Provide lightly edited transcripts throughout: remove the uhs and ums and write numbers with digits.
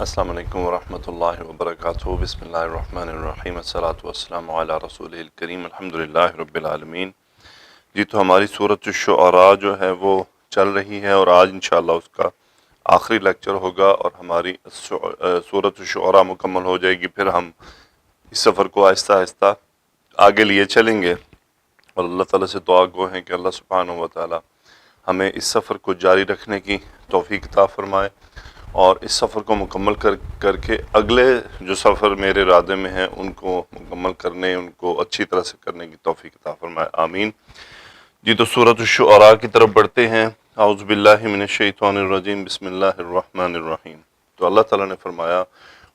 السلام علیکم ورحمۃ اللہ وبرکاتہ۔ بسم اللہ الرحمن الرحیم، الصلاۃ والسلام علی رسول الکریم، الحمدللہ رب العالمین۔ جی تو ہماری سورۃ الشعراء جو ہے وہ چل رہی ہے، اور آج انشاءاللہ اس کا آخری لیکچر ہوگا اور ہماری سورۃ الشعراء مکمل ہو جائے گی۔ پھر ہم اس سفر کو آہستہ آہستہ آگے لیے چلیں گے، اور اللہ تعالیٰ سے دعا گو ہیں کہ اللہ سبحانہ و تعالیٰ ہمیں اس سفر کو جاری رکھنے کی توفیق عطا فرمائے، اور اس سفر کو مکمل کر کے اگلے جو سفر میرے ارادے میں ہیں ان کو مکمل کرنے، ان کو اچھی طرح سے کرنے کی توفیق عطا فرمائے، آمین۔ جی تو سورۃ الشعراء کی طرف بڑھتے ہیں۔ اعوذ باللہ من الشیطان الرجیم، بسم اللہ الرحمن الرحیم۔ تو اللہ تعالیٰ نے فرمایا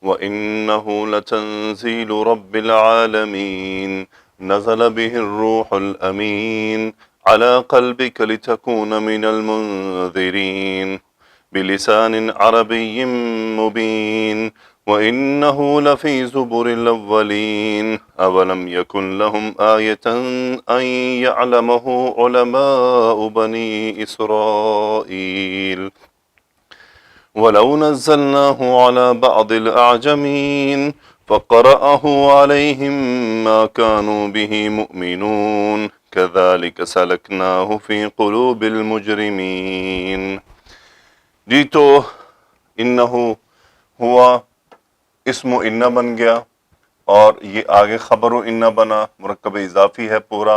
وَإِنَّهُ لَتَنزِيلُ رَبِّ الْعَالَمِينَ نَزَلَ بِهِ الرُّوحُ الْأَمِينُ عَلَى قَلْبِكَ لِتَكُونَ مِنَ الْمُنذِرِينَ بلسان عربي مبين وإنه لفي زبر الأولين أولم يكن لهم آية أن يعلمه علماء بني إسرائيل ولو نزلناه على بعض الأعجمين فقرأه عليهم ما كانوا به مؤمنون كذلك سلكناه في قلوب المجرمين۔ جی تو انہو ہوا اسم و انہ بن گیا، اور یہ آگے خبر و انہ بنا، مرکب اضافی ہے پورا،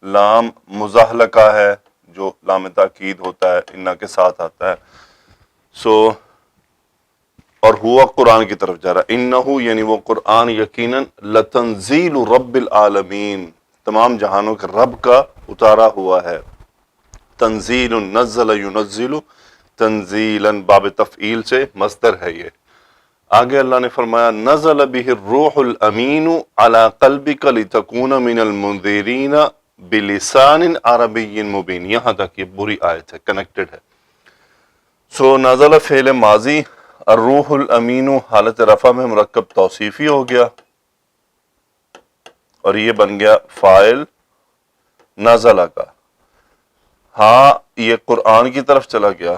لام مزاحلقہ ہے جو لام تاکید ہوتا ہے، انہ کے ساتھ آتا ہے۔ اور ہوا قرآن کی طرف جا رہا ہے، انہو یعنی وہ قرآن یقیناً لتنزیل رب العالمین، تمام جہانوں کے رب کا اتارا ہوا ہے۔ تنزیل نزل ینزل تنزیلاً باب تفعیل سے مصدر ہے یہ۔ آگے اللہ نے فرمایا نزل بہ الروح الامین علی قلبک لتکون من المنذرین بلسان عربی مبین۔ یہاں تک یہ بری آیت ہے، کنیکٹڈ ہے۔ نزل فعل ماضی، الروح الامین حالت رفع میں مرکب توصیفی ہو گیا، اور یہ بن گیا فاعل نزلہ کا۔ ہاں یہ قرآن کی طرف چلا گیا،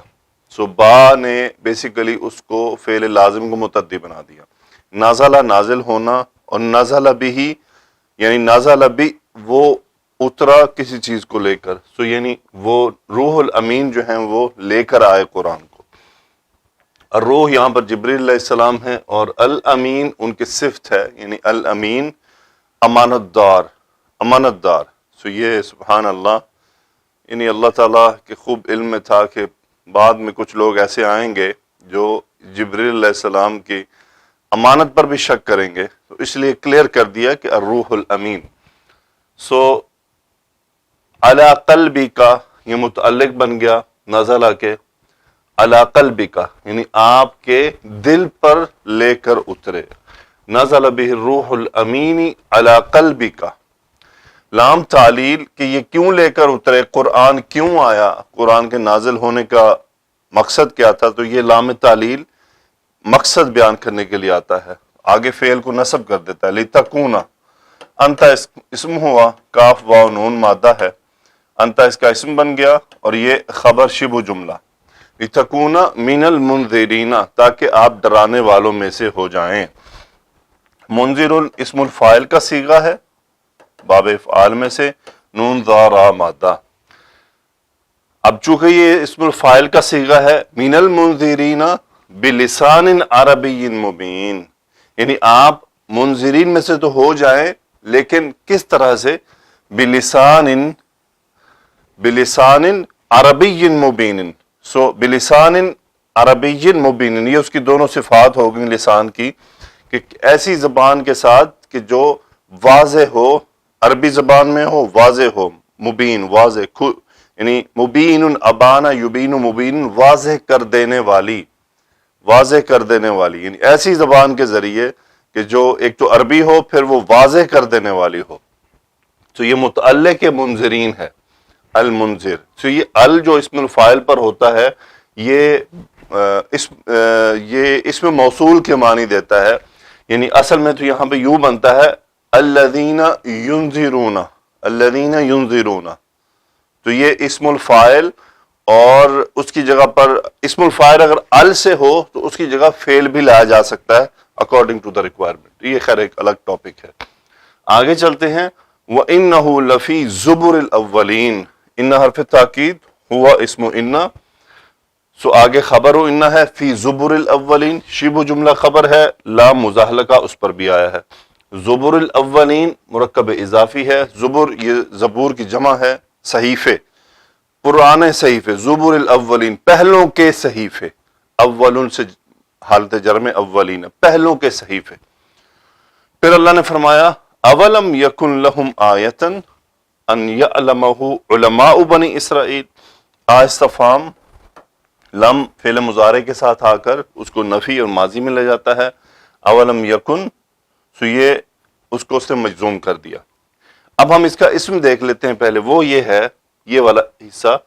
با نے بیسیکلی اس کو فعل لازم کو متعدی بنا دیا۔ نازلہ نازل ہونا، اور نزل بھی یعنی نازل بھی وہ اترا کسی چیز کو لے کر، یعنی وہ روح الامین جو ہیں وہ لے کر آئے قرآن کو۔ الروح یہاں پر جبریل علیہ السلام ہے، اور الامین ان کی صفت ہے، یعنی الامین امانت دار، امانت دار۔ یہ سبحان اللہ، یعنی اللہ تعالیٰ کے خوب علم میں تھا کہ بعد میں کچھ لوگ ایسے آئیں گے جو جبریل علیہ السلام کی امانت پر بھی شک کریں گے، تو اس لیے کلیئر کر دیا کہ الروح الامین۔ علی قلبک یہ متعلق بن گیا نزلہ کے، علی قلبک یعنی آپ کے دل پر لے کر اترے۔ نزل بہ الروح الامین علی قلبک، لام تعلیل کہ یہ کیوں لے کر اترے، قرآن کیوں آیا، قرآن کے نازل ہونے کا مقصد کیا تھا، تو یہ لام تعلیل مقصد بیان کرنے کے لیے آتا ہے، آگے فعل کو نصب کر دیتا ہے۔ لتکونا، انت اسم ہوا، کاف واو نون مادہ ہے، انت اس کا اسم بن گیا، اور یہ خبر شبہ جملہ۔ لتکونا من المنذرین، تاکہ آپ ڈرانے والوں میں سے ہو جائیں۔ منذر اسم الفاعل کا صیغہ ہے، باب افعال میں سے، نون ذا را مادہ۔ اب چونکہ یہ اسم الفاعل کا صیغہ ہے، من المنذرین بلسان عربی مبین، یعنی آپ منذرین میں سے تو ہو جائیں، لیکن کس طرح سے، بلسان عربی مبین۔ بلسان عربی مبین، یہ اس کی دونوں صفات ہو گئیں لسان کی، کہ ایسی زبان کے ساتھ کہ جو واضح ہو، عربی زبان میں ہو، واضح ہو، مبین واضح، یعنی مبین ابانا یبین مبین واضح کر دینے والی، واضح کر دینے والی، یعنی ایسی زبان کے ذریعے کہ جو ایک تو عربی ہو، پھر وہ واضح کر دینے والی ہو۔ تو یہ متعلق منذرین ہے، المنذر۔ تو یہ ال جو اسم الفاعل پر ہوتا ہے، یہ اسم موصول کے معنی دیتا ہے، یعنی اصل میں تو یہاں پہ یوں بنتا ہے الذین ینذرون، الذین ینذرون، تو یہ اسم الفاعل اور اس کی جگہ پر اسم الفاعل اگر ال سے ہو تو اس کی جگہ فعل بھی لایا جا سکتا ہے اکارڈنگ ٹو دا ریکوائرمنٹ. یہ خیر ایک الگ ٹاپک ہے. آگے چلتے ہیں. وَإِنَّهُ لَفِي زُبُرِ الْأَوَّلِينَ. ان حرف تاکید ہوا اسم ان، سو آگے خبر و ان ہے فی زبر الاولین، شبہ جملہ خبر ہے، لام مزاحلہ کا اس پر بھی آیا ہے. زبر الاولین مرکب اضافی ہے. زبر یہ زبور کی جمع ہے، صحیفے، پرانے صحیفے. زبر الاولین پہلوں کے صحیفے، اولن سے حالت جرم اولین پہلوں کے صحیفے. پھر اللہ نے فرمایا اولم یکن لہم آیتن ان یعلمہ علماء بنی اسرائیل. استفہام لم فعل مضارع کے ساتھ آ کر اس کو نفی اور ماضی میں لے جاتا ہے. اولم یکن، سو یہ اس کو اس نے مجزوم کر دیا. اب ہم اس کا اسم دیکھ لیتے ہیں. پہلے وہ یہ ہے، یہ والا حصہ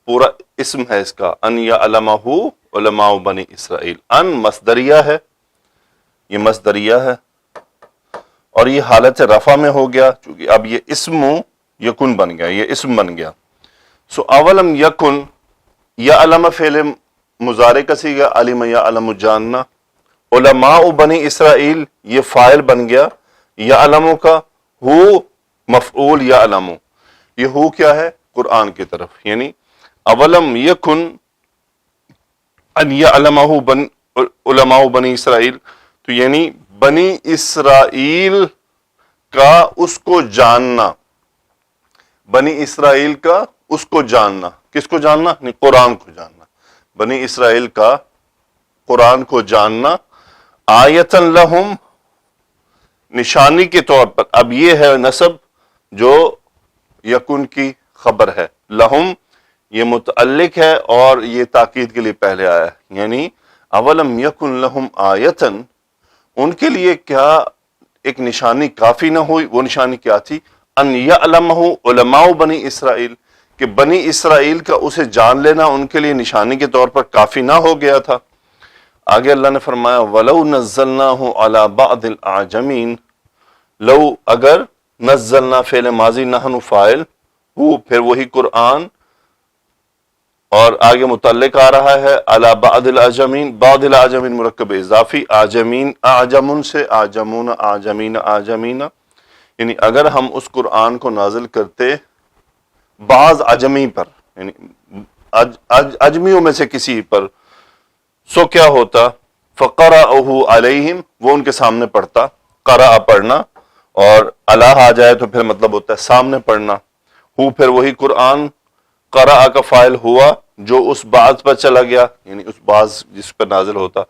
پورا اسم ہے اس کا. ان یعلمہ علماء بنی اسرائیل. ان مصدریہ ہے، یہ مصدریہ ہے اور یہ حالت رفع میں ہو گیا چونکہ اب یہ اسم یکن بن گیا، یہ اسم بن گیا. سو اولم یکن، یعلم فعل مضارع کا صیغہ، علم یعلم جاننا. علماء بنی اسرائیل یہ فاعل بن گیا، یعلم کا ہو مفعول یعلم. یہ ہو کیا ہے؟ قرآن کی طرف. یعنی اولم یکن ان یعلمہ علماء بنی اسرائیل، تو یعنی بنی اسرائیل کا اس کو جاننا، بنی اسرائیل کا اس کو جاننا. کس کو جاننا؟ نہیں، قرآن کو جاننا. بنی اسرائیل کا قرآن کو جاننا. آیتن لہم نشانی کے طور پر. اب یہ ہے نسب جو یکن کی خبر ہے. لہم یہ متعلق ہے اور یہ تاکید کے لیے پہلے آیا ہے. یعنی اولم یکن لہم آیتن، ان کے لیے کیا ایک نشانی کافی نہ ہوئی؟ وہ نشانی کیا تھی؟ ان یعلمہ علماء بنی اسرائیل، کہ بنی اسرائیل کا اسے جان لینا ان کے لیے نشانی کے طور پر کافی نہ ہو گیا تھا. آگے اللہ نے فرمایا وَلَوْ نَزَّلْنَاهُ عَلَى بَعْضِ الْأَعْجَمِينَ. لو اگر، نزلنا فعل ماضی، نحن فاعل، وہ پھر وہی قرآن اور آگے متعلق آ رہا ہے علی بعض الاعجمین. بعض الاعجمین مرکب اضافی، اعجمین اعجمن سے، اعجمون اعجمین اعجمین. یعنی اگر ہم اس قرآن کو نازل کرتے بعض عجمی پر، یعنی عجمیوں میں سے کسی پر، سو کیا ہوتا؟ فَقَرَأَهُ عَلَيْهِمْ، وہ ان کے سامنے پڑھتا. قرأ پڑھنا، اور اللہ آ جائے تو پھر مطلب ہوتا ہے سامنے پڑھنا. ہو پھر وہی قرآن، قرأ کا فاعل ہوا جو اس بعض پر چلا گیا، یعنی اس بعض جس پر نازل ہوتا.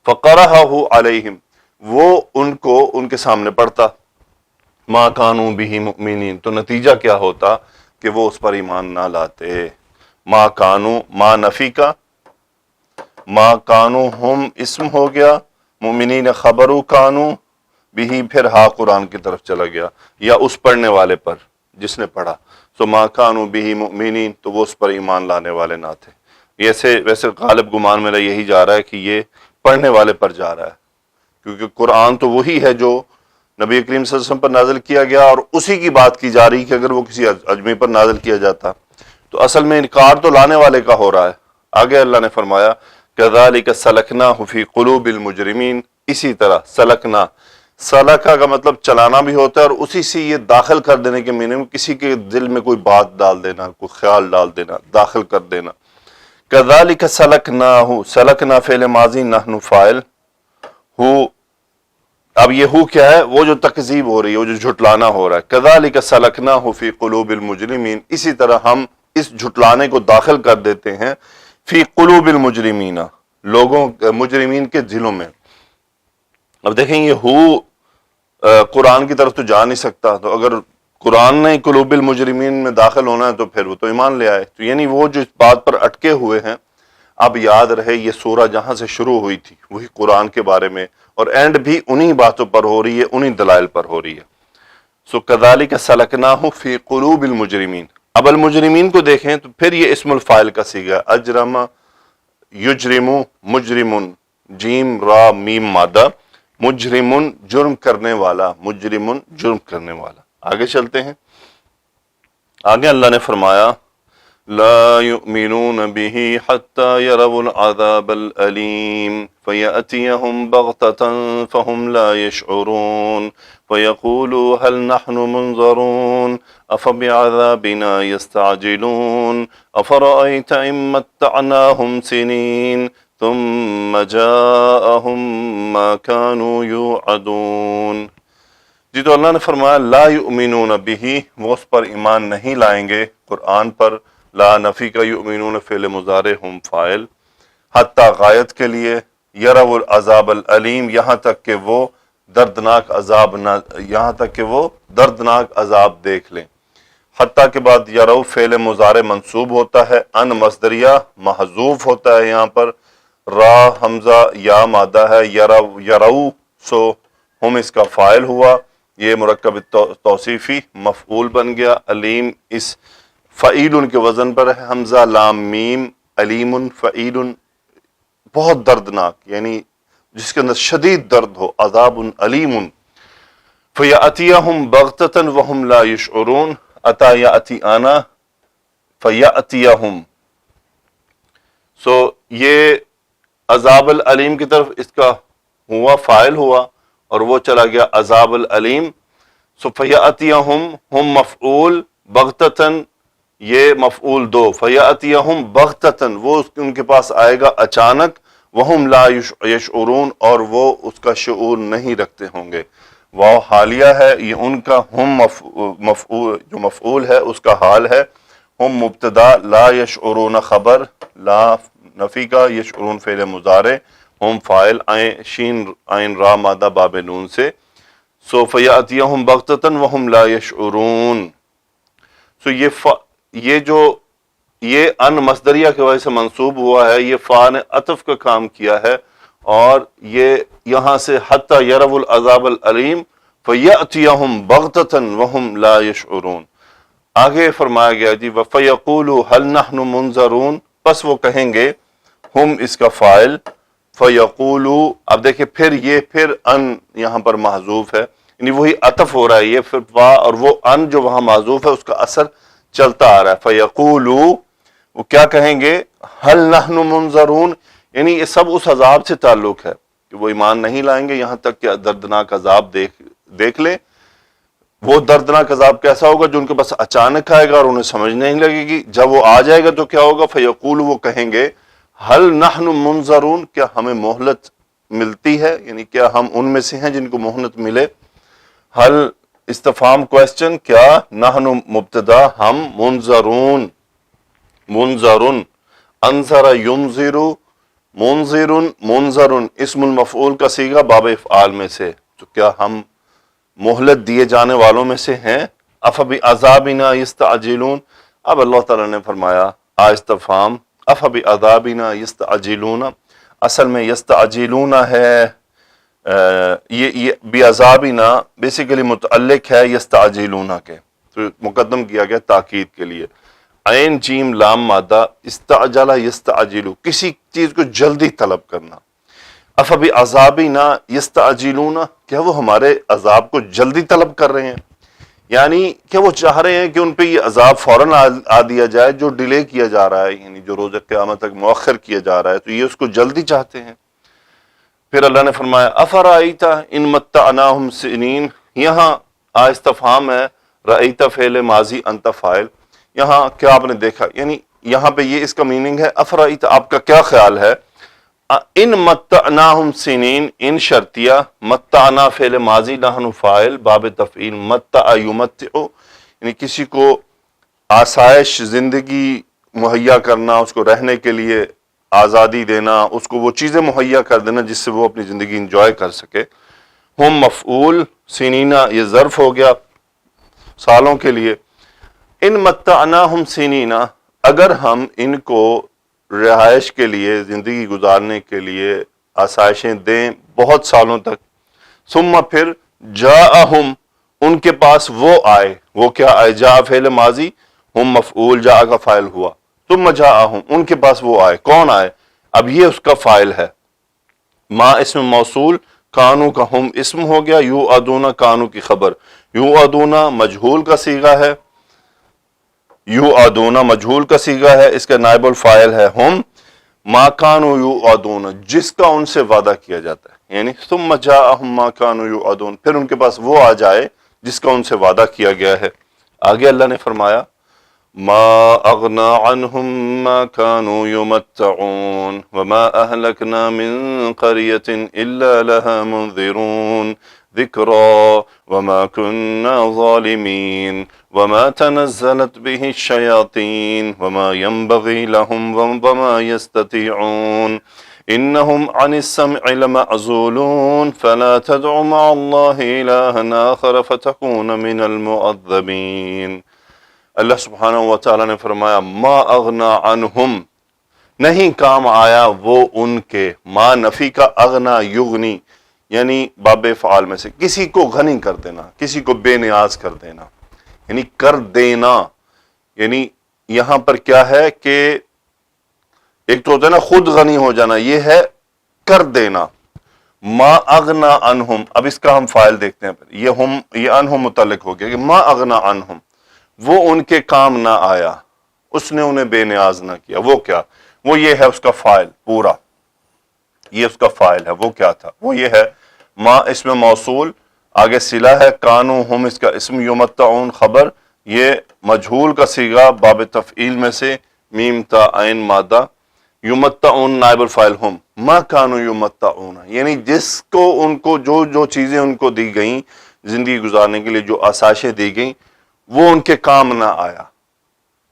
فَقَرَأَهُ عَلَيْهِمْ، وہ ان کو ان کے سامنے پڑھتا. مَا كَانُوا بِهِ مُؤْمِنِينَ، تو نتیجہ کیا ہوتا کہ وہ اس پر ایمان نہ لاتے. مَا كَانُوا، ما نفی کا، مَا كَانُوا ہم اسم ہو گیا، مؤمنین خبرو کانو بھی، پھر ہا قرآن کی طرف چلا گیا، یا اس پڑھنے والے پر جس نے پڑھا. سو ما کانوا به مؤمنین، تو وہ اس پر ایمان لانے والے نہ تھے. ویسے غالب گمان میرا یہی جا رہا ہے کہ یہ پڑھنے والے پر جا رہا ہے، کیونکہ قرآن تو وہی ہے جو نبی کریم صلی اللہ علیہ وسلم پر نازل کیا گیا، اور اسی کی بات کی جا رہی کہ اگر وہ کسی اجمی پر نازل کیا جاتا تو اصل میں انکار تو لانے والے کا ہو رہا ہے. آگے اللہ نے فرمایا کذالک سلکناہ فی قلوب المجرمین. اسی طرح سلکنا، سلکا کا مطلب چلانا بھی ہوتا ہے، اور اسی سے یہ داخل کر دینے کے معنی میں کسی کے دل میں کوئی بات ڈال دینا، کوئی خیال ڈال دینا، داخل کر دینا. کذالک سلکناہ، سلکنا فعل ماضی، نحن فاعل، ہو. اب یہ ہو کیا ہے؟ وہ جو تکذیب ہو رہی ہے، وہ جو جھٹلانا ہو رہا ہے. کذالک سلکناہ فی قلوب المجرمین، اسی طرح ہم اس جھٹلانے کو داخل کر دیتے ہیں فی قلوب المجرمین، لوگوں مجرمین کے دلوں میں. اب دیکھیں یہ ہو قرآن کی طرف تو جا نہیں سکتا، تو اگر قرآن نے قلوب المجرمین میں داخل ہونا ہے تو پھر وہ تو ایمان لے آئے. تو یعنی وہ جو اس بات پر اٹکے ہوئے ہیں، اب یاد رہے یہ سورہ جہاں سے شروع ہوئی تھی وہی قرآن کے بارے میں، اور اینڈ بھی انہی باتوں پر ہو رہی ہے، انہی دلائل پر ہو رہی ہے. سو کذالک سلکناہ فی قلوب المجرمین. اب المجرمین کو دیکھیں تو پھر یہ اسم الفاعل کا صیغہ، اجرم یجرم، مجرمن، جیم را میم مادہ، مجرمن جرم کرنے والا، مجرمن جرم کرنے والا. آگے چلتے ہیں. آگے اللہ نے فرمایا لا يؤمنون به حتى يروا العذاب الأليم فيأتيهم بغتة فهم لا يشعرون فيقولوا هل نحن منظرون أفبعذابنا يستعجلون أفرأيت إن متعناهم سنين ثم جاءهم ما كانوا يوعدون. جی تو اللہ نے فرمایا لا یؤمنون بہ، وہ اس پر ایمان نہیں لائیں گے، قرآن پر. لا نفی کا یؤمنون فعل مضارع ہم فاعل، حتیٰ غایت کے لیے، یروا العذاب العلیم یہاں تک کہ وہ دردناک عذاب دیکھ لیں. حتیٰ کے بعد یرو فعل مضارع منصوب ہوتا ہے، ان مصدریہ محذوف ہوتا ہے، یہاں پر را حمزہ یا مادہ ہے، یرو سو ہم اس کا فاعل ہوا، یہ مرکب توصیفی مفعول بن گیا. علیم اس فعیل کے وزن پر ہے، حمزہ لام میم، علیم فعیل بہت دردناک، یعنی جس کے اندر شدید درد ہو، عذاب علیم. فیأتیہم بغتۃ وہم لا یشعرون، اتا یأتی آنا فیأتیہم، سو یہ عذاب العلیم کی طرف اس کا ہوا فاعل ہوا اور وہ چلا گیا عذاب العلیم. سو فیأتیہم ہم مفعول، بغتۃ یہ مفعول دو، فیأتیہم بغتۃ وہ ان کے پاس آئے گا اچانک، وہم لا یشعرون اور وہ اس کا شعور نہیں رکھتے ہوں گے. واو حالیہ ہے، یہ ان کا، ہم مفعول جو مفعول ہے اس کا حال ہے، ہم مبتدا، لا یشعرون خبر، لا نفی کا، یشعرون فعل مضارع، ہم فاعل، شین عین را مادہ باب نون سے. سو فیأتیہم بغتۃ وہم لا یشعرون. سو یہ ان مصدریہ کی وجہ سے منصوب ہوا ہے، یہ فاء نے عطف کا کام کیا ہے، اور یہ یہاں سے حتی یروا العذاب العلیم فیأتیہم بغتۃ وہم لا یشعرون. آگے فرمایا گیا جی فیقولوا هل نحن منظرون، پس وہ کہیں گے، ہم اس کا فاعل، فیقولوا، اب دیکھیں پھر ان یہاں پر محذوف ہے، یعنی وہی عطف ہو رہا ہے، یہ پھر وا اور وہ ان جو وہاں محذوف ہے اس کا اثر چلتا آ رہا ہے. فیقولوا، وہ کیا کہیں گے، هل نحن منظرون، یعنی یہ سب اس عذاب سے تعلق ہے کہ وہ ایمان نہیں لائیں گے یہاں تک کہ دردناک عذاب دیکھ لیں. وہ دردناک عذاب کیسا ہوگا جو ان کے پاس اچانک آئے گا اور انہیں سمجھ نہیں لگے گی. جب وہ آ جائے گا تو کیا ہوگا، فیقول، وہ کہیں گے، هل نحن منظرون، کیا ہمیں مہلت ملتی ہے، یعنی کیا ہم ان میں سے ہیں جن کو مہلت ملے. هل استفہام کوسچن، کیا، نحن مبتدا، ہم، منظرون، انظر ینظر، منظر اسم المفعول کا صیغہ باب افعال میں سے، تو کیا ہم مہلت دیے جانے والوں میں سے ہیں. افبعذابنا یستعجلون، اب اللہ تعالیٰ نے فرمایا استفہام، افبعذابنا یستعجلون، اصل میں یستعجلون ہے، یہ بعذابنا بیسیکلی متعلق ہے یستعجلون کے، تو مقدم کیا گیا تاکید کے لیے. عین جیم لام مادہ، استعجل یستعجل، کسی چیز کو جلدی طلب کرنا. افبعذابنا یستعجلون، کیا وہ ہمارے عذاب کو جلدی طلب کر رہے ہیں، یعنی کیا وہ چاہ رہے ہیں کہ ان پہ یہ عذاب فوراً آ دیا جائے جو ڈیلے کیا جا رہا ہے، یعنی جو روز قیامت تک مؤخر کیا جا رہا ہے، تو یہ اس کو جلدی چاہتے ہیں. پھر اللہ نے فرمایا افرأیت ان متعناہم سنین، یہاں استفہام ہے، رأیت فعل ماضی، انت فاعل، یہاں کیا آپ نے دیکھا، یعنی یہاں پہ یہ اس کا میننگ ہے افرأیت، آپ کا کیا خیال ہے، ان متعناہم سنین، ان شرطیہ، متعنا فعل ماضی، نحن فاعل، باب تفعیل، متع یمتع، یعنی کسی کو آسائش زندگی مہیا کرنا، اس کو رہنے کے لیے آزادی دینا، اس کو وہ چیزیں مہیا کر دینا جس سے وہ اپنی زندگی انجوائے کر سکے. ہم مفعول، سنینا یہ ظرف ہو گیا سالوں کے لیے. ان متعناہم سنینا، اگر ہم ان کو رہائش کے لیے، زندگی گزارنے کے لیے آسائشیں دیں بہت سالوں تک، ثم پھر جاءہم، ان کے پاس وہ آئے، وہ کیا آئے، جاء فعل ماضی، ہم مفعول، جاء کا فاعل ہوا، ثم جاءہم، ان کے پاس وہ آئے، کون آئے، اب یہ اس کا فاعل ہے، ما اسم موصول، کانو کا ہم اسم ہو گیا، یوعدون کانو کی خبر، یوعدون مجہول کا صیغہ ہے، یوعدون مجہول کا صیغہ ہے، اس کا نائب الفاعل ہے ہم، ما کانوا یوعدون جس کا ان سے وعدہ کیا جاتا ہے، یعنی ثم جاءہم ما کانوا یوعدون پھر ان کے پاس وہ آ جائے جس کا ان سے وعدہ کیا گیا ہے۔ آگے اللہ نے فرمایا ما اغنى عنهم ما كانوا يمتعون وما اهلكنا من قرية الا لها منذرون ذكرى وما كنا ظالمين وما تنزلت به الشياطين وما ينبغي لهم وما يستطيعون انهم عن السمع لمعزولون فلا تدع مع الله إلها آخر فتكون من المعذبين۔ اللہ سبحانہ و تعالیٰ نے فرمایا ما اغنا عنہم نہیں کام آیا وہ ان کے، ما نفی کا، اغنا یغنی یعنی باب فعال میں سے، کسی کو غنی کر دینا، کسی کو بے نیاز کر دینا، یعنی کر دینا، یعنی یہاں پر کیا ہے کہ ایک تو ہوتا ہے نا خود غنی ہو جانا، یہ ہے کر دینا۔ ما اغنا عنہم، اب اس کا ہم فاعل دیکھتے ہیں، یہ عنہم متعلق ہو گیا کہ ما اغنا عنہم وہ ان کے کام نہ آیا، اس نے انہیں بے نیاز نہ کیا، وہ کیا؟ وہ یہ ہے اس کا فاعل پورا، یہ اس کا فاعل ہے، وہ کیا تھا؟ وہ یہ ہے ما اسم موصول، آگے صلہ ہے، کانو ہم اس کا اسم، یمتعون خبر، یہ مجہول کا صیغہ باب تفعیل میں سے میم تا عین مادہ، یمتعون نائب الفاعل ہم، ما کانو یمتعون یعنی جس کو ان کو جو چیزیں ان کو دی گئیں زندگی گزارنے کے لیے، جو آسائشیں دی گئیں، وہ ان کے کام نہ آیا،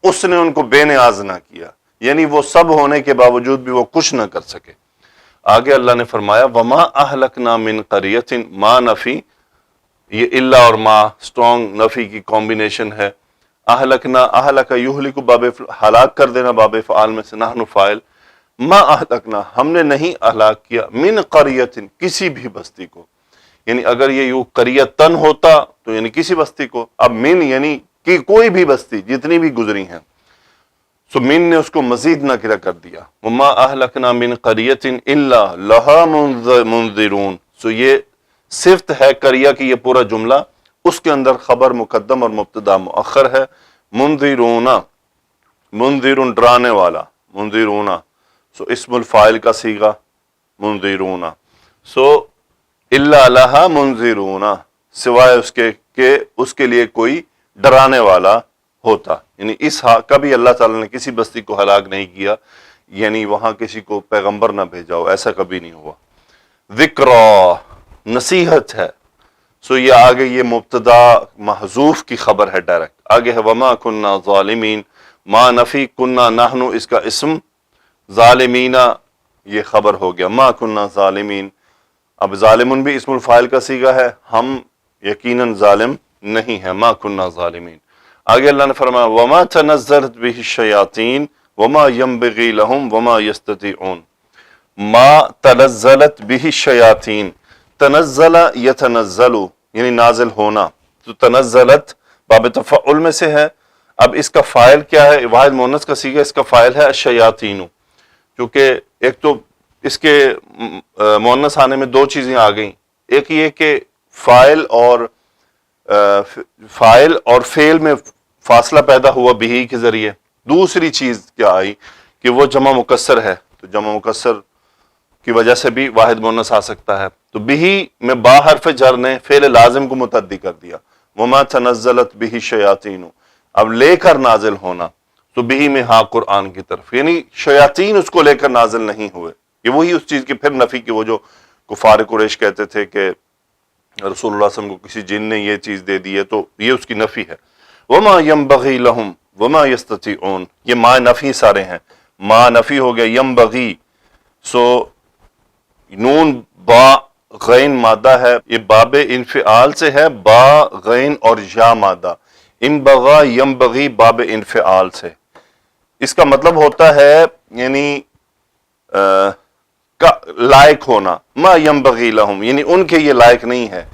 اس نے ان کو بے نیاز نہ کیا، یعنی وہ سب ہونے کے باوجود بھی وہ کچھ نہ کر سکے۔ آگے اللہ نے فرمایا وما اہلکنا من قریۃ، ما نفی، یہ الا اور ما سٹرونگ نفی کی کمبینیشن ہے۔ اہلکنا، اہلک یہلک باب ہلاک کر دینا باب فعال میں سے، نحن فاعل، ما اہلکنا ہم نے نہیں ہلاک کیا، من قریۃ کسی بھی بستی کو، یعنی اگر یہ یوں قریتن ہوتا تو یعنی کسی بستی کو، اب من یعنی کہ کوئی بھی بستی جتنی بھی گزری ہیں، سو من نے اس کو مزید نکرہ کر دیا، وما اہلکنا من قریۃ الا لہا منذرون، سو یہ صفت ہے قریہ کی، یہ پورا جملہ، اس کے اندر خبر مقدم اور مبتدا مؤخر ہے، منذرون، منذرون ڈرانے والا، منذرون سو اسم الفاعل کا صیغہ منذرون، سو الا لہا منذرون سوائے اس کے کہ اس کے لیے کوئی ڈرانے والا ہوتا، یعنی اس کبھی اللہ تعالیٰ نے کسی بستی کو ہلاک نہیں کیا، یعنی وہاں کسی کو پیغمبر نہ بھیجا ہو، ایسا کبھی نہیں ہوا۔ ذکرا نصیحت ہے، سو یہ آگے یہ مبتدا محذوف کی خبر ہے ڈائریکٹ، آگے ہے وما کننا ظالمین، ما نفی، کننا نحن اس کا اسم، ظالمین یہ خبر ہو گیا، ما کننا ظالمین، اب ظالمن بھی اسم الفاعل کا صیغہ ہے، ہم یقیناً ظالم نہیں ہیں، ما کننا ظالمین۔ آگے اللہ نے فرمایا وما تنزلت به الشیاطین وما ينبغي لهم وما يستطيعون، ما تنزلت به الشیاطین، تنزل یتنزل یعنی نازل ہونا، تو تنزلت باب تفعل میں سے ہے، اب اس کا فاعل کیا ہے؟ واحد مؤنث کا صیغہ، اس کا فاعل ہے الشیاطین، کیونکہ ایک تو اس کے مؤنث آنے میں دو چیزیں آ گئیں، ایک یہ کہ فاعل اور فعل میں فاصلہ پیدا ہوا بھی کے ذریعے، دوسری چیز کیا آئی کہ وہ جمع مکسر ہے، تو جمع مکسر کی وجہ سے بھی واحد مؤنث آ سکتا ہے، تو بھی میں با حرف جر نے فعل لازم کو متعدی کر دیا، وما تنزلت به الشیاطین، اب لے کر نازل ہونا، تو بھی میں ہاں قرآن کی طرف، یعنی شیاطین اس کو لے کر نازل نہیں ہوئے، یہ وہی اس چیز کی پھر نفی کی، وہ جو کفار قریش کہتے تھے کہ رسول اللہ صلی اللہ علیہ وسلم کو کسی جن نے یہ چیز دے دی ہے، تو یہ اس کی نفی ہے۔ وما ينبغي لهم وما يستطيعون، یہ ما نفی سارے ہیں، ما نفی ہو گیا، ینبغی سو نون با غین مادہ ہے، یہ باب انفعال سے ہے، با غین اور یا مادہ، انبغا ینبغی باب انفعال سے، اس کا مطلب ہوتا ہے یعنی لائق ہونا، ما ینبغی لہم یعنی ان کے یہ لائق نہیں ہے،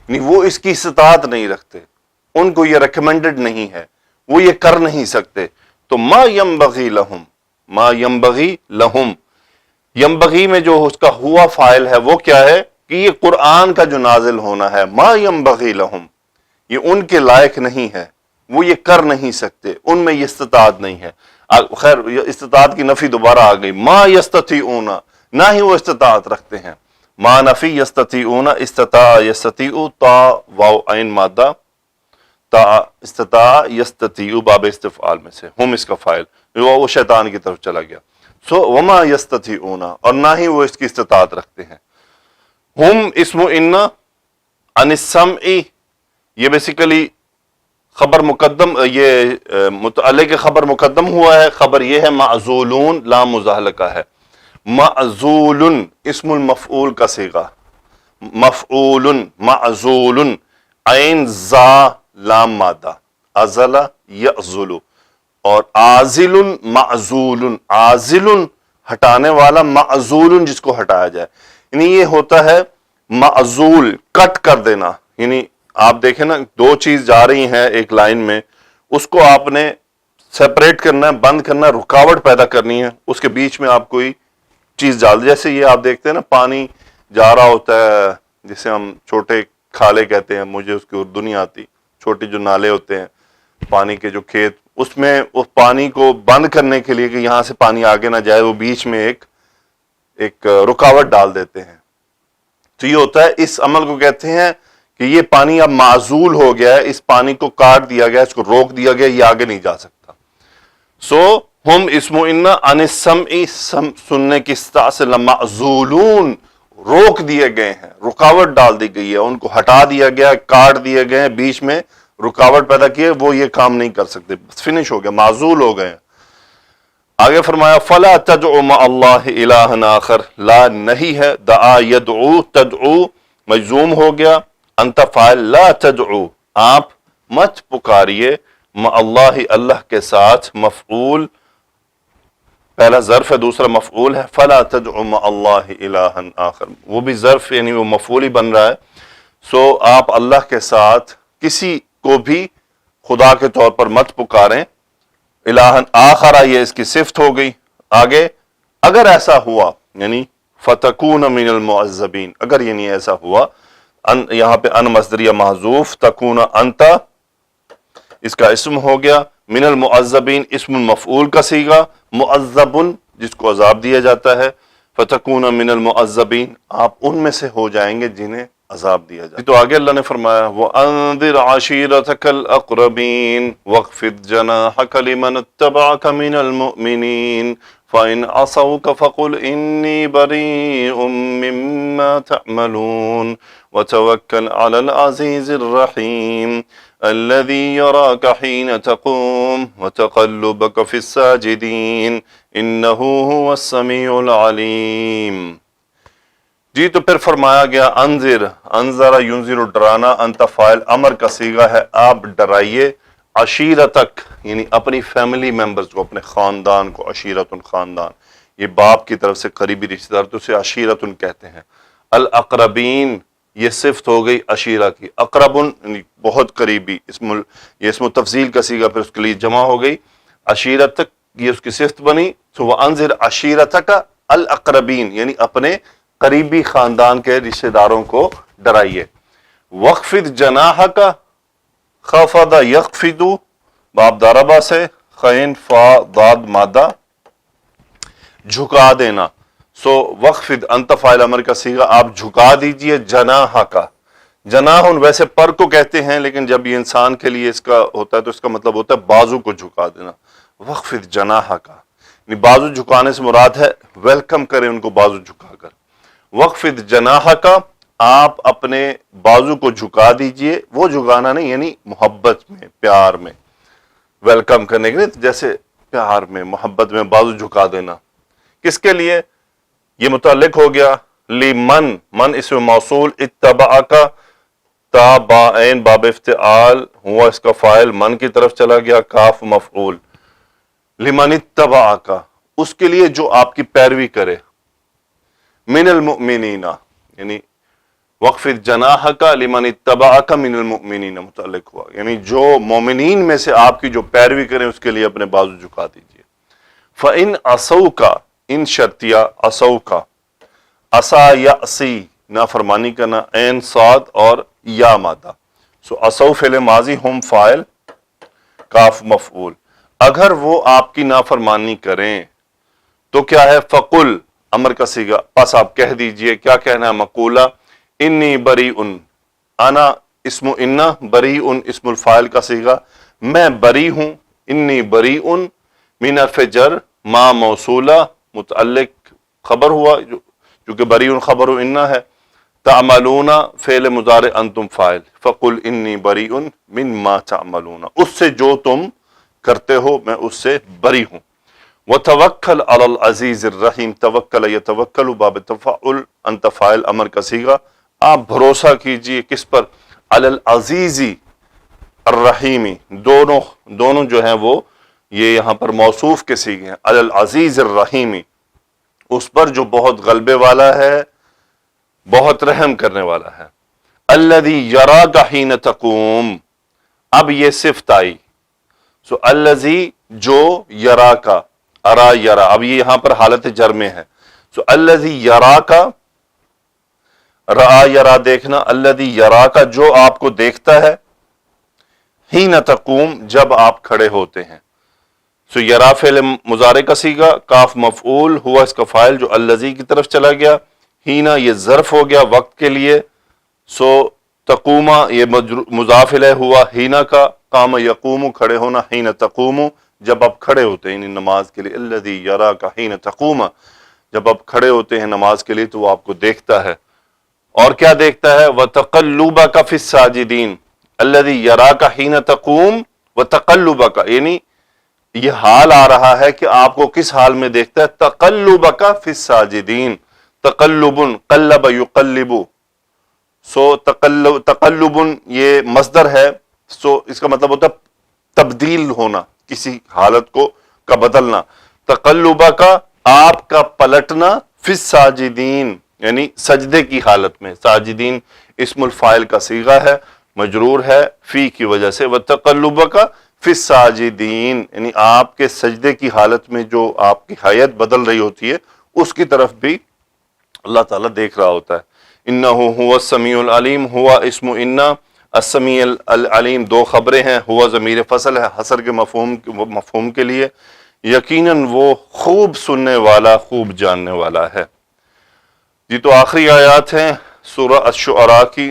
یعنی وہ اس کی استطاعت نہیں رکھتے، ان کو یہ ریکمینڈڈ نہیں ہے، وہ یہ کر نہیں سکتے، تو ما ینبغی لہم، ما ینبغی لہم، ینبغی میں جو اس کا ہوا فاعل ہے وہ کیا ہے کہ یہ قرآن کا جو نازل ہونا ہے، ما ینبغی لہم یہ ان کے لائق نہیں ہے، وہ یہ کر نہیں سکتے، ان میں یہ استطاعت نہیں ہے۔ خیر استطاعت کی نفی دوبارہ آ گئی، ما یستطیعون، نہ ہی وہ استطاعت رکھتے ہیں۔ ما نفی یستطیعون، استطاع یستطیع، تا واو عین مادہ، تا استطاع یستطیع باب استفعال میں سے، ہم اس کا فاعل، وہ شیطان کی طرف چلا گیا۔ سو وما یستطیعون، اور نہ ہی وہ اس کی استطاعت رکھتے ہیں۔ ہم اسم ان عن السمع، یہ بیسیکلی خبر مقدم، یہ متعلق خبر مقدم ہوا ہے، خبر یہ ہے معزولون، لام مزاحلقہ ہے۔ معزول اسم المفعول کا صیغہ، مفعول معزول، عین زا لام مادہ، ازل یعزل، اور عازل معزول، عازل ہٹانے والا، معزول جس کو ہٹایا جائے، یعنی یہ ہوتا ہے معزول کٹ کر دینا، یعنی آپ دیکھیں نا دو چیز جا رہی ہیں ایک لائن میں، اس کو آپ نے سیپریٹ کرنا ہے، بند کرنا ہے، رکاوٹ پیدا کرنی ہے، اس کے بیچ میں آپ کوئی چیز ڈال، جیسے یہ آپ دیکھتے ہیں نا پانی جا رہا ہوتا ہے جسے ہم چھوٹے کھالے کہتے ہیں، مجھے اس کی اردو نہیں آتی، چھوٹے جو نالے ہوتے ہیں پانی کے جو کھیت، اس میں اس پانی کو بند کرنے کے لیے کہ یہاں سے پانی آگے نہ جائے، وہ بیچ میں ایک رکاوٹ ڈال دیتے ہیں۔ تو یہ ہوتا ہے، اس عمل کو کہتے ہیں کہ یہ پانی اب معزول ہو گیا ہے، اس پانی کو کاٹ دیا گیا، اس کو روک دیا گیا، یہ آگے نہیں جا سکتا۔ سو ہم اسم ان عن السمع، سننے کی استطاعت سے، لمعزولون روک دیے گئے ہیں، رکاوٹ ڈال دی گئی ہے، ان کو ہٹا دیا گیا، کاٹ دیے گئے ہیں، بیچ میں رکاوٹ پیدا کی ہے، وہ یہ کام نہیں کر سکتے، فنش ہو گیا، معزول ہو گئے ہیں۔ آگے فرمایا فلا تدعو مع اللہ الہا آخر، لا نہیں ہے، دعا یدعو، تدعو مجزوم ہو گیا، انت فاعل، لا تدعو آپ مت پکاریے، مع اللہ اللہ کے ساتھ، مفعول پہلا ظرف ہے، دوسرا مفعول ہے، فلا تدعو مع اللہ الہا آخر، وہ بھی ظرف یعنی وہ مفعول ہی بن رہا ہے۔ سو آپ اللہ کے ساتھ کسی کو بھی خدا کے طور پر مت پکاریں، الہن آخر، یہ اس کی صفت ہو گئی۔ آگے اگر ایسا ہوا، یعنی فتکون من المعذبین، اگر یعنی ایسا ہوا، یہاں پہ ان مصدریہ محذوف، تکون انت اس کا اسم ہو گیا، من المعذبین اسم المفعول کا صیغہ، معذب جس کو عذاب دیا جاتا ہے، فتکون من المعذبین آپ ان میں سے ہو جائیں گے جنہیں عذاب دیا جائے۔ تو آگے اللہ نے فرمایا وَأَنذِرْ عَشِيرَتَكَ الْأَقْرَبِينَ وَاخْفِضْ جَنَاحَكَ لِمَنِ اتَّبَعَكَ مِنَ الْمُؤْمِنِينَ فَإِنْ عَصَوْكَ فَقُلْ إِنِّي بَرِيءٌ مِّمَّا تَعْمَلُونَ وَتَوَكَّلْ عَلَى الْعَزِيزِ الرَّحِيمِ الَّذِي يَرَاكَ حِينَ تَقُومُ وَتَقَلُّبَكَ فِي السَّاجِدِينَ إِنَّهُ هُوَ السَّمِيعُ الْعَلِيمُ۔ جی تو پھر فرمایا گیا انذر، انذر ینذر ڈرانا، انت فاعل امر کا صیغہ ہے، آپ ڈرائیے، عشیرتک یعنی اپنی فیملی ممبرز کو، اپنے خاندان کو، عشیرتن خاندان، یہ باپ کی طرف سے قریبی رشتہ دار تو اسے عشیرتن کہتے ہیں۔ الاقربین یہ صفت ہو گئی عشیرہ کی، اقربن یعنی بہت قریبی، یہ اسم تفضیل کا صیغہ پھر اس کے لیے جمع ہو گئی، عشیرتک یہ اس کی صفت بنی، تو وانذر عشیرتک الاقربین یعنی اپنے قریبی خاندان کے رشتہ داروں کو ڈرائیے۔ وَخْفِضْ جَنَاحَكَ، خفض یخفض باب ضربہ سے، خین فا ضاد مادہ، جھکا دینا۔ سو وخفض انت فاعل امر کا صیغہ، آپ جھکا دیجئے، جناحک، جناح ویسے پر کو کہتے ہیں لیکن جب یہ انسان کے لیے اس کا ہوتا ہے تو اس کا مطلب ہوتا ہے بازو کو جھکا دینا۔ وخفض جناحک یعنی بازو جھکانے سے مراد ہے ویلکم کریں ان کو بازو جھکا کر۔ وخفض جناحک آپ اپنے بازو کو جھکا دیجئے، وہ جھکانا نہیں یعنی محبت میں، پیار میں، ویلکم کرنے کے لیے، جیسے پیار میں، محبت میں بازو جھکا دینا۔ کس کے لیے؟ یہ متعلق ہو گیا لمن، من اسم موصول، اتبعک تا با عین باب افتعال ہوا اس کا فاعل، من کی طرف چلا گیا، کاف مفعول، لمن اتبعک اس کے لیے جو آپ کی پیروی کرے، من المؤمنین یعنی وخفض جناحک لمن اتبعک من المؤمنین متعلق ہوا، یعنی جو مومنین میں سے آپ کی جو پیروی کریں اس کے لیے اپنے بازو جھکا دیجئے۔ فَإِنْ عَصَوْكَ ان شرطیہ، عصوکا، عصا یعصی نافرمانی کرنا، عین صاد اور یا مادہ۔ سو عصو فعل ماضی، ہم فاعل، کاف مفعول، اگر وہ آپ کی نافرمانی کریں تو کیا ہے؟ فقل امر کا صیغہ، پس آپ کہہ دیجئے، کیا کہنا ہے؟ مقولہ، انی بریئن، انا اسم انا، بریئن اسم الفاعل کا صیغہ، میں بری ہوں، انی بریئن، من حرف جر ما موصولہ متعلق خبر ہوا جو کہ بریئن خبر انا ہے، تعملون فعل مضارع انتم فاعل، فقل انی بریئن مما تعملون، اس سے جو تم کرتے ہو میں اس سے بری ہوں۔ وتوکل علی العزیز الرحیم، توکل یتوکل باب تفعل، انت فاعل امر کا صیغہ، آپ بھروسہ کیجئے کس پر؟ علی العزیز الرحیمی، دونوں جو ہیں وہ یہ یہاں پر موصوف کے صیغے ہیں، علی العزیز الرحیمی، اس پر جو بہت غلبے والا ہے، بہت رحم کرنے والا ہے۔ الذی یراک حین تقوم، اب یہ صفت آئی، سو الذی جو یراک، ارا یرا، اب یہ یہاں پر حالت جر میں ہے، سو الذی یراک، رآ یرا دیکھنا، الذی یراک جو آپ کو دیکھتا ہے، حین تقوم جب آپ کھڑے ہوتے ہیں، سو یرا فعل مضارع کا صیغہ، کاف مفعول ہوا اس کا فاعل جو الذی کی طرف چلا گیا، ہینا یہ ظرف ہو گیا وقت کے لیے، سو تقوما یہ مضاف الیہ ہوا ہینا کا، قام یقوم کھڑے ہونا، حین تقوم جب آپ کھڑے ہوتے ہیں یعنی نماز کے لیے، الذی یراک حین تقوم جب آپ کھڑے ہوتے ہیں نماز کے لیے تو وہ آپ کو دیکھتا ہے، اور کیا دیکھتا ہے؟ وَتَقَلُّبَكَ فِي السَّاجِدِينَ، الذی یراک حین تقوم وتقلبک، یعنی یہ حال آ رہا ہے کہ آپ کو کس حال میں دیکھتا ہے؟ تقلبک فی الساجدین، تقلب، قلب یقلب، سو تقلب یہ مصدر ہے، سو اس کا مطلب ہوتا ہے تبدیل ہونا، کسی حالت کو کا بدلنا، تقلبہ کا آپ کا پلٹنا، فی الساجدین یعنی سجدے کی حالت میں، ساجدین اسم الفاعل کا صیغہ ہے، مجرور ہے فی کی وجہ سے، وتقلبک فی الساجدین یعنی آپ کے سجدے کی حالت میں جو آپ کی حیت بدل رہی ہوتی ہے اس کی طرف بھی اللہ تعالیٰ دیکھ رہا ہوتا ہے۔ انہ هو السمیع العلیم، ہوا اسم انا، السمیع العلیم دو خبریں ہیں، ہوا ضمیر فصل ہے حصر کے مفہوم کے لیے، یقیناً وہ خوب سننے والا خوب جاننے والا ہے۔ جی تو آخری آیات ہیں سورہ الشعراء کی۔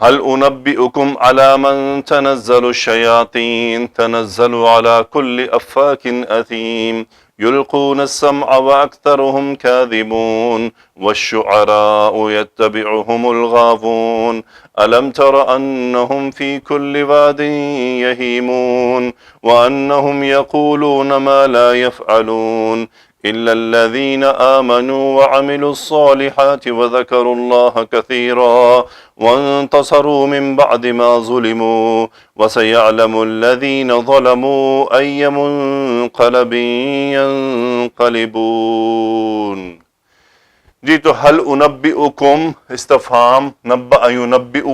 هل انبئکم علی من تنزل الشیاطین تنزل علی کل افاک اثیم یلقون السمع واکثرهم کاذبون والشعراء يتبعهم الغاوون الم تر انهم في كل واد يهيمون وانهم يقولون ما لا يفعلون إلا الذين آمنوا وعملوا الصالحات وذكروا الله كثيرا وانتصروا من بعد ما ظلموا وسيعلم الذين ظلموا أي منقلب ينقلبون۔ جی تو هل انبئکم استفہام، نبأ ينبئ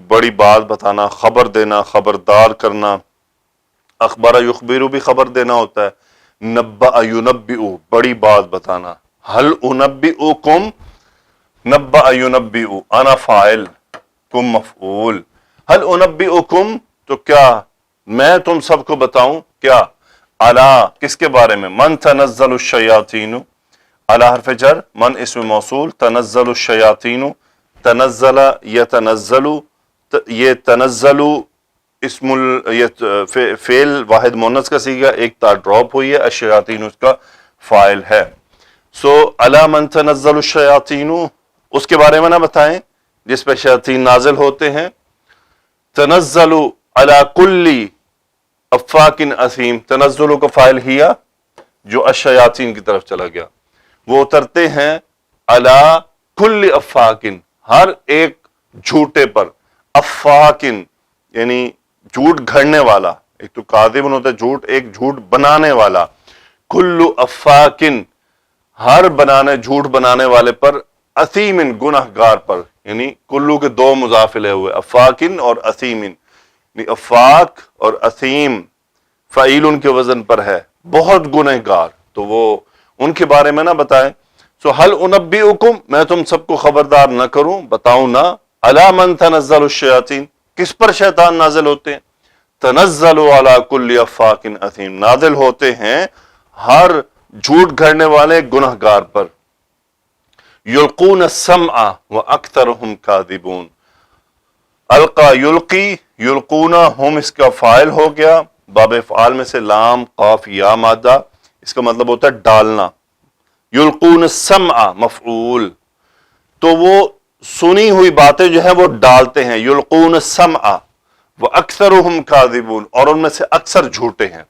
بڑی بات بتانا، خبر دینا، خبردار کرنا، اخبر یخبر بھی خبر دینا ہوتا ہے، نبأ ینبئ بڑی بات بتانا، هل انبئکم، نبأ ینبئ انا فاعل کم مفعول، هل انبئکم تو کیا میں تم سب کو بتاؤں، کیا؟ علی کس کے بارے میں؟ من تنزل الشیاطین، علی حرف جر، من اسم موصول، تنزل الشیاطین، تنزل یتنزل، یہ تنزل اسم فعل واحد مونث کا صیغہ، ایک تا ڈراپ ہوئی ہے، الشیاطین اس کا فاعل ہے، سو علی من تنزل الشیاطین اس کے بارے میں نہ بتائیں جس پہ شیاطین نازل ہوتے ہیں، تنزل علی کل افاک اثیم، تنزل کا فاعل ہیا جو الشیاطین کی طرف چلا گیا، وہ اترتے ہیں علی کل افاک ہر ایک جھوٹے پر، افاک یعنی جھوٹ گھڑنے والا، ایک تو کاذب ہوتا ہے جھوٹ، ایک جھوٹ بنانے والا، کل افاکن ہر جھوٹ بنانے والے پر، اثیم گناہ گار پر، یعنی کلو کے دو مضاف الیہ ہوئے، افاکن اور اثیمن، یعنی افاک اور اثیم فعیل کے وزن پر ہے، بہت گناہ گار، تو وہ ان کے بارے میں نہ بتائیں، سو هل انبئکم میں تم سب کو خبردار نہ کروں، بتاؤں نہ، علی من تنزل الشیاطین کس پر شیطان نازل ہوتے ہیں، تنزل علی کل افاک اثیم، نازل ہوتے ہیں ہر جھوٹ گھڑنے والے گنہگار پر. یلقون السمع واکثرهم کاذبون. القا یلقی، یلقون ہم اس کا فاعل ہو گیا، باب افعال میں سے لام قاف یا مادہ، اس کا مطلب ہوتا ہے ڈالنا. یلقون السمع مفعول، تو وہ سنی ہوئی باتیں جو ہیں وہ ڈالتے ہیں. یلقون السمع واکثرهم کاذبون، اور ان میں سے اکثر جھوٹے ہیں.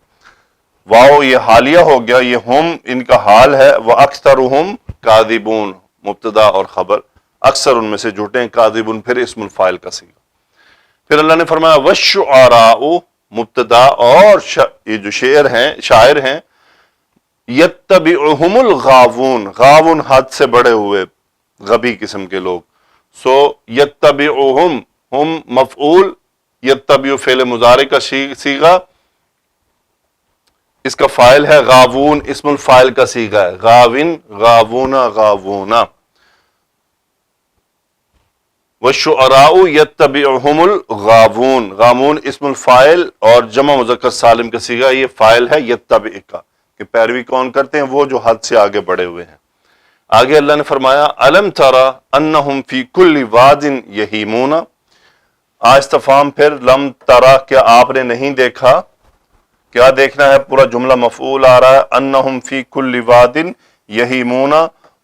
واو یہ حالیہ ہو گیا، یہ ہم ان کا حال ہے. واکثرهم کاذبون مبتدا اور خبر، اکثر ان میں سے جھوٹے ہیں. کاذبون پھر اسم الفاعل کا صیغہ. پھر اللہ نے فرمایا والشعراء، مبتدا اور یہ جو شاعر ہیں، یتبعہم الغاوون، غاوون حد سے بڑے ہوئے غبی قسم کے لوگ. سو یتبعہم، ہم مفعول، یتبع فعل مضارع کا صیغہ، اس کا فاعل ہے غاوون، اسم الفاعل کا صیغہ ہے غاون، غاوون، غاوونا. والشعراء یتبعہم الغاوون، غامون اسم الفاعل اور جمع مذکر سالم کا صیغہ، یہ فاعل ہے یتبع کا، کہ پیروی کون کرتے ہیں؟ وہ جو حد سے آگے بڑھے ہوئے ہیں. آگے اللہ نے فرمایا الم تری انہم فی کل واد یہیمون. استفہام پھر لم ترا، کیا آپ نے نہیں دیکھا؟ کیا دیکھنا ہے؟ پورا جملہ مفعول آ رہا ہے. انہم فی کل واد یہیمون،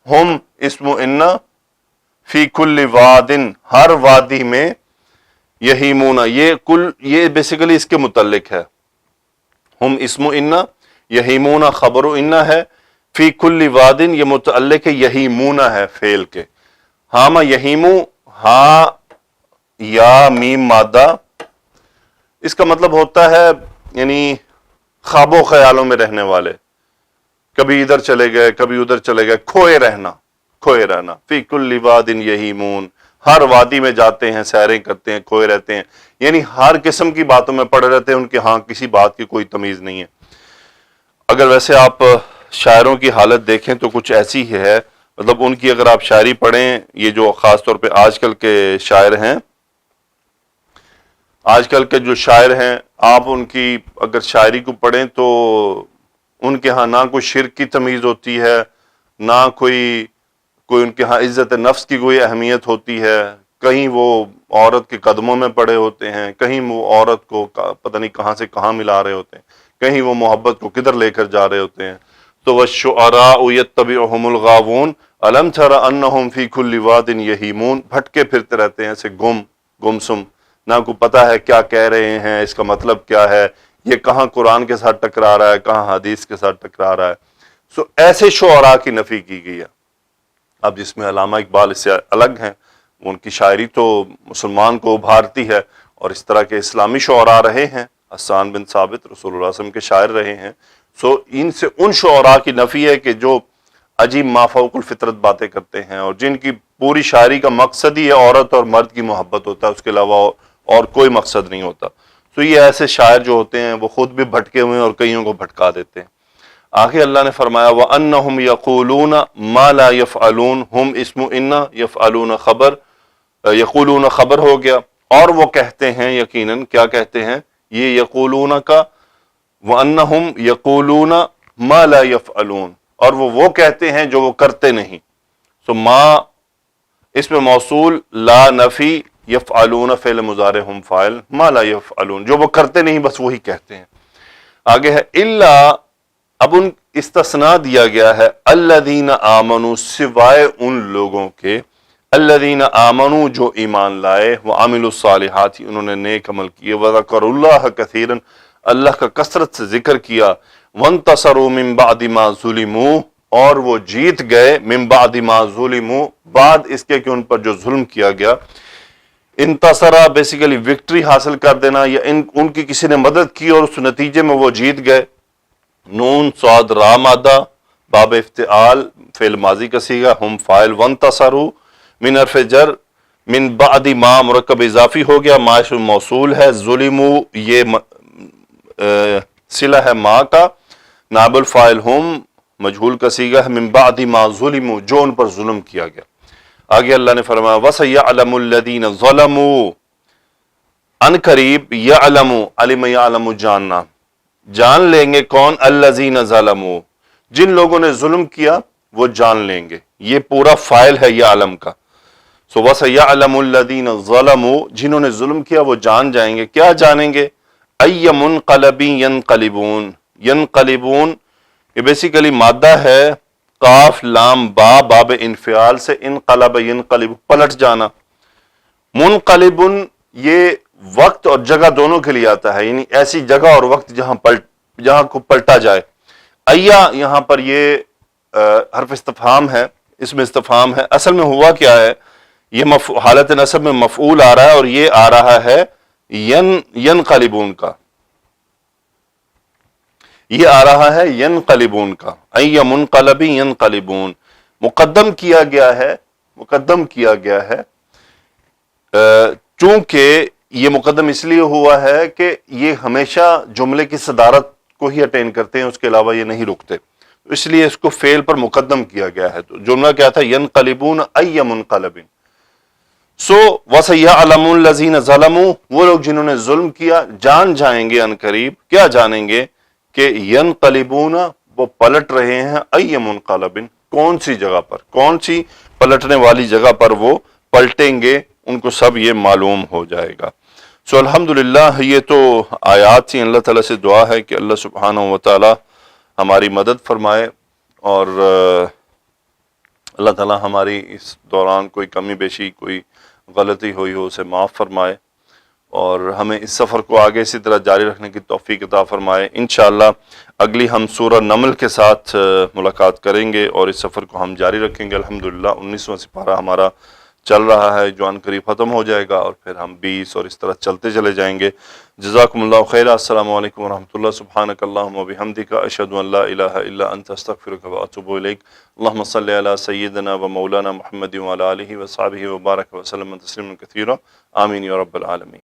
ہم اسم ان، فی کل واد ہر وادی میں، یہیمون یہ بیسیکلی اس کے متعلق ہے. ہم اسم ان، یہیمون خبر ان ہے. فی کل واد یہ متعلق ہے یہیمون ہے فعل کے. ہاں یہیمو، ہاں یا میم مادہ، اس کا مطلب ہوتا ہے یعنی خواب و خیالوں میں رہنے والے، کبھی ادھر چلے گئے کبھی ادھر چلے گئے، کھوئے رہنا. فی کل واد یہیمون، ہر وادی میں جاتے ہیں، سیریں کرتے ہیں، کھوئے رہتے ہیں، یعنی ہر قسم کی باتوں میں پڑے رہتے ہیں، ان کے ہاں کسی بات کی کوئی تمیز نہیں ہے. اگر ویسے آپ شاعروں کی حالت دیکھیں تو کچھ ایسی ہی ہے، مطلب ان کی اگر آپ شاعری پڑھیں، یہ جو خاص طور پہ آج کل کے شاعر ہیں، آج کل کے جو شاعر ہیں، آپ ان کی اگر شاعری کو پڑھیں تو ان کے ہاں نہ کوئی شرک کی تمیز ہوتی ہے، نہ کوئی ان کے ہاں عزت نفس کی کوئی اہمیت ہوتی ہے. کہیں وہ عورت کے قدموں میں پڑے ہوتے ہیں، کہیں وہ عورت کو پتہ نہیں کہاں سے کہاں ملا رہے ہوتے ہیں، کہیں وہ محبت کو کدھر لے کر جا رہے ہوتے ہیں. تو والشعراء یتبعہم الغاوون الم تر انہم فی کل واد یہیمون، بھٹکے پھرتے رہتے ہیں ایسے گمسم، نہ کو پتہ ہے کیا کہہ رہے ہیں، اس کا مطلب کیا ہے، یہ کہاں قرآن کے ساتھ ٹکرا رہا ہے، کہاں حدیث کے ساتھ ٹکرا رہا ہے. سو ایسے شعراء کی نفی کی گئی ہے. اب جس میں علامہ اقبال اس سے الگ ہیں، ان کی شاعری تو مسلمان کو ابھارتی ہے، اور اس طرح کے اسلامی شعراء رہے ہیں، حسان بن ثابت رسول اللہ صلی اللہ علیہ وسلم کے شاعر رہے ہیں. سو ان سے ان شعراء کی نفی ہے کہ جو عجیب مافوق الفطرت باتیں کرتے ہیں، اور جن کی پوری شاعری کا مقصد ہی عورت اور مرد کی محبت ہوتا ہے، اس کے علاوہ اور کوئی مقصد نہیں ہوتا. تو یہ ایسے شاعر جو ہوتے ہیں وہ خود بھی بھٹکے ہوئے ہیں اور کئیوں کو بھٹکا دیتے ہیں. آگے اللہ نے فرمایا وَأَنَّهُمْ يَقُولُونَ مَا لَا يَفْعَلُونَ، ہم اسم ان، یفعلون خبر، یقولون خبر ہو گیا، اور وہ کہتے ہیں یقیناً، کیا کہتے ہیں یہ یقولون کا، وَأَنَّهُمْ يَقُولُونَ مَا لَا يَفْعَلُونَ، اور وہ کہتے ہیں جو وہ کرتے نہیں. سو ما اسم موصول، لا نفی، یفعلون فعل مضارع ہم فاعل، ما لا یفعلون جو وہ کرتے نہیں بس وہی کہتے ہیں. آگے ہے الا، اب ان استثناء دیا گیا ہے، الذین آمنوا سوائے ان لوگوں کے، الذین آمنوا جو ایمان لائے، وعملوا الصالحات انہوں نے نیک عمل کیے، وذکروا اللہ کثیرا اللہ کا کثرت سے ذکر کیا، وانتصروا من بعد ما ظلموا اور وہ جیت گئے، من بعد ما ظلموا بعد اس کے کہ ان پر جو ظلم کیا گیا. انتصرا بیسیکلی وکٹری حاصل کر دینا، یا ان کی کسی نے مدد کی اور اس نتیجے میں وہ جیت گئے. نون صاد را مادہ، باب افتعال فعل ماضی کا صیغہ، ہم فاعل، وانتصروا من حرف جر، من بعد ما مرکب اضافی ہو گیا، ما اسم موصول ہے، ظلموا یہ صلہ ہے ما کا، نائب الفاعل ہم مجہول کا صیغہ ہے، من بعد ما ظلموا جو ان پر ظلم کیا گیا. آگے اللہ نے فرمایا وَسَيَعْلَمُ الَّذِينَ ظَلَمُوا، ان قریب یعلم، علم یعلم جاننا، جان لیں گے کون؟ الذین ظلموا، جن لوگوں نے ظلم کیا وہ جان لیں گے، یہ پورا فائل ہے یعلم کا۔ سو وَسَيَعْلَمُ الَّذِينَ ظَلَمُوا، جنہوں نے ظلم کیا وہ جان جائیں گے، کیا جانیں گے؟ أَيَّ مُنْقَلَبٍ يَنْقَلِبُونَ، ینقلبون یہ بیسیکلی مادہ ہے قاف لام با، باب انفعال سے انقلب ینقلب پلٹ جانا۔ منقلبن یہ وقت اور جگہ دونوں کے لیے آتا ہے، یعنی ایسی جگہ اور وقت جہاں کو پلٹا جائے۔ ایا یہاں پر یہ حرف استفہام ہے، اس میں استفہام ہے، اصل میں ہوا کیا ہے، یہ حالت نصب میں مفعول آ رہا ہے اور یہ آ رہا ہے ینقلبون کا، یہ آ رہا ہے ینقلبون کا، ای منقلب ینقلبون، مقدم کیا گیا ہے چونکہ یہ مقدم اس لیے ہوا ہے کہ یہ ہمیشہ جملے کی صدارت کو ہی اٹین کرتے ہیں، اس کے علاوہ یہ نہیں رکتے، اس لیے اس کو فعل پر مقدم کیا گیا ہے۔ تو جملہ کیا تھا؟ ینقلبون ای منقلب۔ سو وَسَيَعْلَمُ الَّذِينَ ظَلَمُوا، وہ لوگ جنہوں نے ظلم کیا جان جائیں گے ان قریب، کیا جانیں گے؟ کہ ینقلبون، وہ پلٹ رہے ہیں، ای منقلب، کون سی جگہ پر، کون سی پلٹنے والی جگہ پر وہ پلٹیں گے، ان کو سب یہ معلوم ہو جائے گا۔ سو الحمدللہ یہ تو آیات تھیں، اللہ تعالیٰ سے دعا ہے کہ اللہ سبحانہ و تعالیٰ ہماری مدد فرمائے اور اللہ تعالیٰ ہماری اس دوران کوئی کمی بیشی، کوئی غلطی ہوئی ہو اسے معاف فرمائے اور ہمیں اس سفر کو آگے اسی طرح جاری رکھنے کی توفیق عطا فرمائے۔ انشاءاللہ اگلی ہم سورہ نمل کے ساتھ ملاقات کریں گے اور اس سفر کو ہم جاری رکھیں گے۔ الحمدللہ 19واں سپارہ ہمارا چل رہا ہے جو ان قریب ختم ہو جائے گا اور پھر ہم 20 اور اس طرح چلتے چلے جائیں گے۔ جزاکم اللہ خیر، السلام علیکم ورحمۃ اللہ، سبحانک اللہم وبحمدک، اشہد ان لا الہ الا انت، استغفرک واتوب الیک۔ اللہم صلی علی سیدنا و مولانا محمد وعلی آلہ وصحبہ وبارک وسلم تسلیما کثیرا، آمین یا رب العالمین۔